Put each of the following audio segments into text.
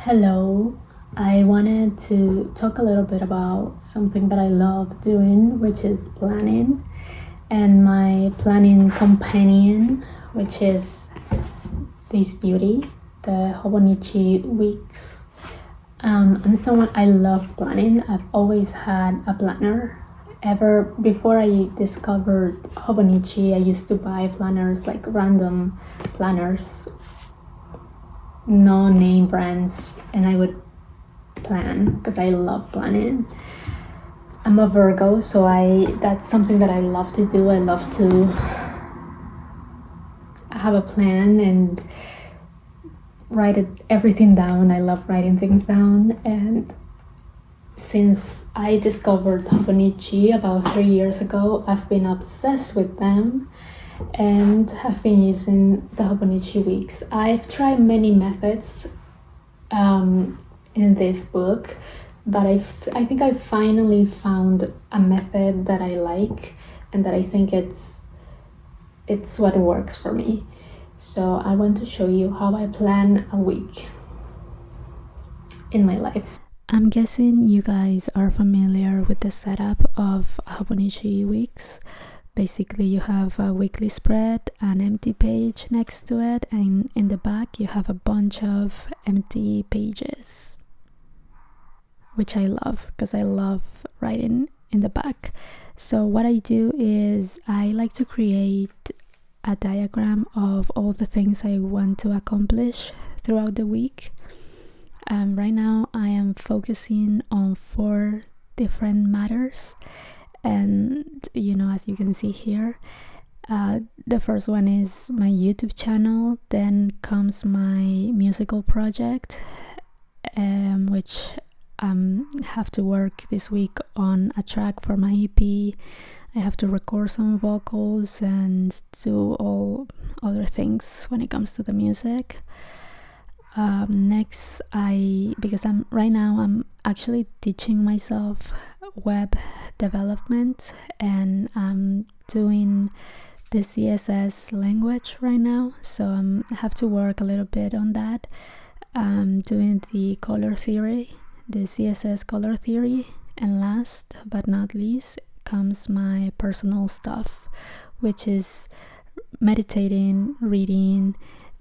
Hello, I wanted to talk a little bit about something that I love doing, which is planning, and my planning companion, which is this beauty, the Hobonichi weeks. I'm someone I love planning. I've always had a planner. Ever before I discovered Hobonichi, I used to buy planners, like random planners, no name brands, and I would plan because I love planning. I'm a Virgo, so that's something that I love to do. I love to have a plan and write everything down. I love writing things down, and since I discovered hobonichi about 3 years ago, I've been obsessed with them and have been using the hobonichi weeks. I've tried many methods in this book, but I think I finally found a method that I like and that I think it's what works for me. So I want to show you how I plan a week in my life. I'm guessing you guys are familiar with the setup of hobonichi weeks. Basically, you have a weekly spread, an empty page next to it, and in the back you have a bunch of empty pages, which I love because I love writing in the back. So what I do is I like to create a diagram of all the things I want to accomplish throughout the week. Right now I am focusing on 4 different matters, and as you can see here, the first one is my YouTube channel, then comes my musical project, which have to work this week on a track for my EP. I have to record some vocals and do all other things when it comes to the music. Next, because I'm actually teaching myself web development, and I'm doing the CSS language right now, so I have to work a little bit on that. I'm doing the color theory, the CSS color theory, and last but not least comes my personal stuff, which is meditating, reading,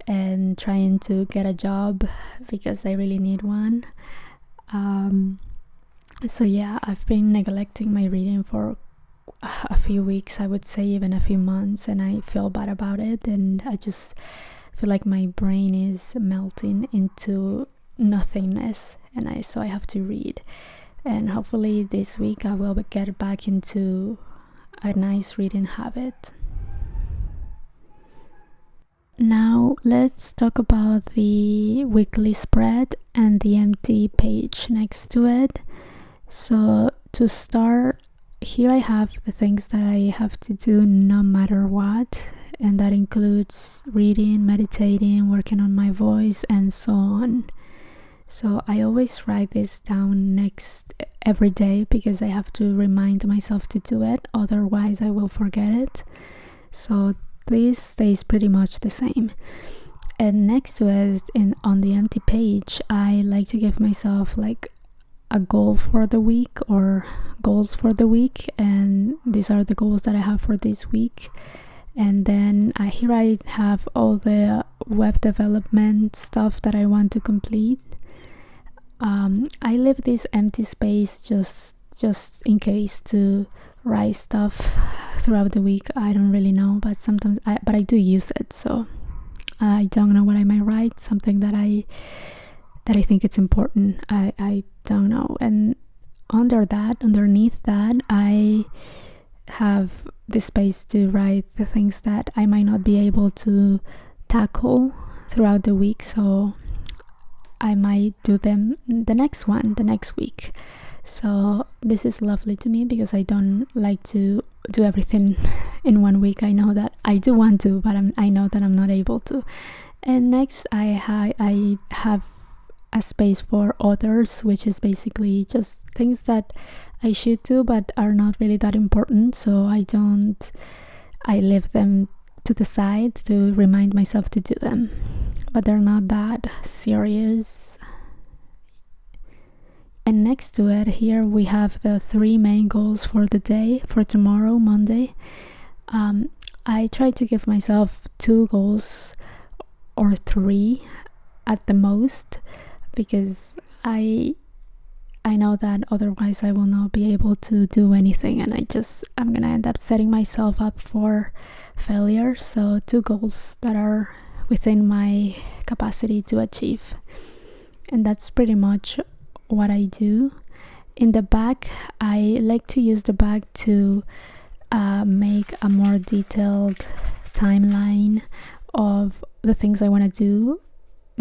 and trying to get a job because I really need one. So yeah, I've been neglecting my reading for a few weeks, I would say even a few months, and I feel bad about it, and I just feel like my brain is melting into nothingness, and so I have to read. And hopefully this week I will get back into a nice reading habit. Now let's talk about the weekly spread and the empty page next to it. So to start, here I have the things that I have to do no matter what, and that includes reading, meditating, working on my voice, and so on. So I always write this down every day because I have to remind myself to do it, otherwise I will forget it. So this stays pretty much the same. And next to it, on the empty page, I like to give myself like a goal for the week or goals for the week, and these are the goals that I have for this week. And then here I have all the web development stuff that I want to complete. I leave this empty space just in case to write stuff throughout the week. I don't really know, but sometimes I do use it, so I don't know what I might write, something that I think it's important. I don't know. And underneath that, I have the space to write the things that I might not be able to tackle throughout the week, so I might do them the next week. So this is lovely to me because I don't like to do everything in one week. I know that I do want to, but I know that I'm not able to. And next I have a space for others, which is basically just things that I should do but are not really that important, so I leave them to the side to remind myself to do them, but they're not that serious. And next to it, here we have the 3 main goals for the day, for tomorrow, Monday. I try to give myself 2 goals or 3 at the most, because I know that otherwise I will not be able to do anything, and I'm gonna end up setting myself up for failure. So 2 goals that are within my capacity to achieve, and that's pretty much what I do. In the back, I like to use the back to make a more detailed timeline of the things I want to do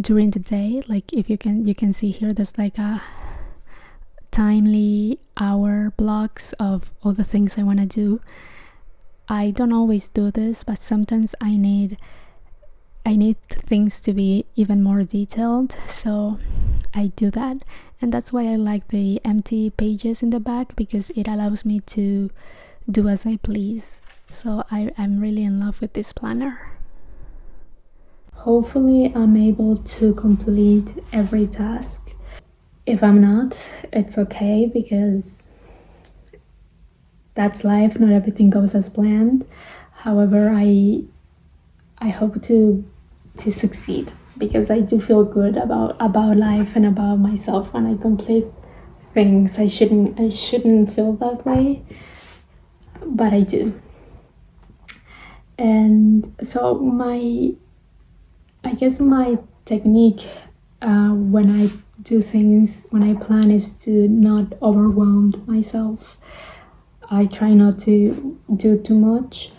during the day. Like, if you can see here, there's like a timely hour blocks of all the things I want to do. I don't always do this, but sometimes I need things to be even more detailed, so I do that. And that's why I like the empty pages in the back, because it allows me to do as I please. So I'm really in love with this planner. Hopefully I'm able to complete every task. If I'm not, it's okay, because that's life. Not everything goes as planned. However, I hope to succeed, because I do feel good about life and about myself when I complete things. I shouldn't feel that way, but I do. And so I guess my technique when I do things, when I plan, is to not overwhelm myself. I try not to do too much,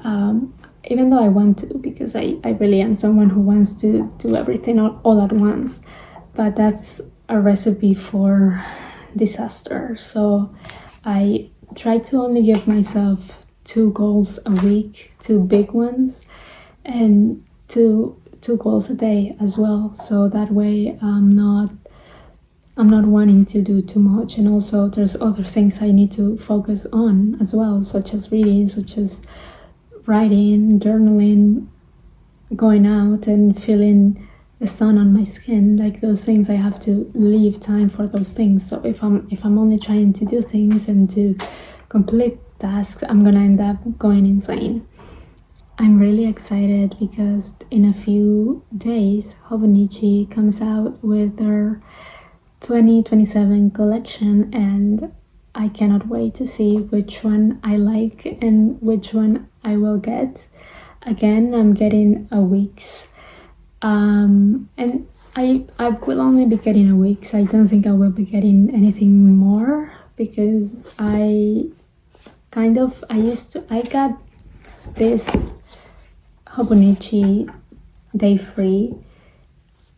even though I want to, because I really am someone who wants to do everything all at once. But that's a recipe for disaster. So I try to only give myself 2 goals a week, 2 big ones, and two goals a day as well. So that way I'm not wanting to do too much. And also there's other things I need to focus on as well, such as reading, such as writing, journaling, going out and feeling the sun on my skin. Like, those things, I have to leave time for those things. So if I'm only trying to do things and to complete tasks, I'm gonna end up going insane. I'm really excited because in a few days Hobonichi comes out with their 2027 collection, and I cannot wait to see which one I like and which one I will get. Again, I'm getting a week's, and I will only be getting a week's. I don't think I will be getting anything more, because I got this hobonichi day free.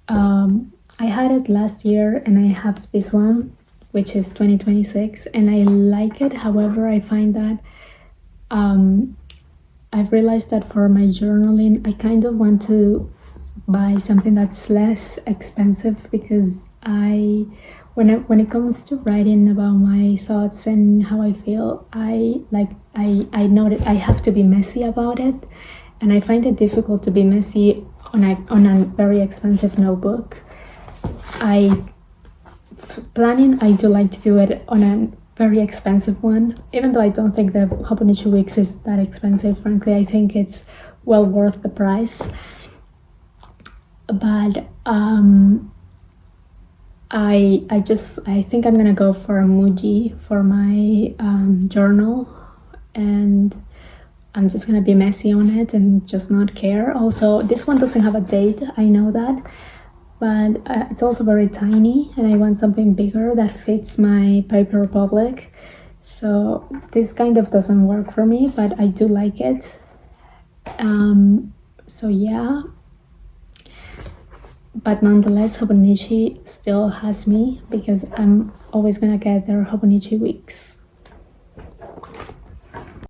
I had it last year, and I have this one, which is 2026, and I like it. However, I find that I've realized that for my journaling, I kind of want to buy something that's less expensive, because when it comes to writing about my thoughts and how I feel, I know that I have to be messy about it, and I find it difficult to be messy on a very expensive notebook. Planning, I do like to do it on a very expensive one, even though I don't think the Hobonichi Weeks is that expensive. Frankly, I think it's well worth the price. But I think I'm gonna go for a Muji for my journal, and I'm just gonna be messy on it and just not care. Also, this one doesn't have a date, I know that, but it's also very tiny, and I want something bigger that fits my Paper Republic. So this kind of doesn't work for me, but I do like it. So yeah. But nonetheless, Hobonichi still has me, because I'm always gonna get their Hobonichi Weeks.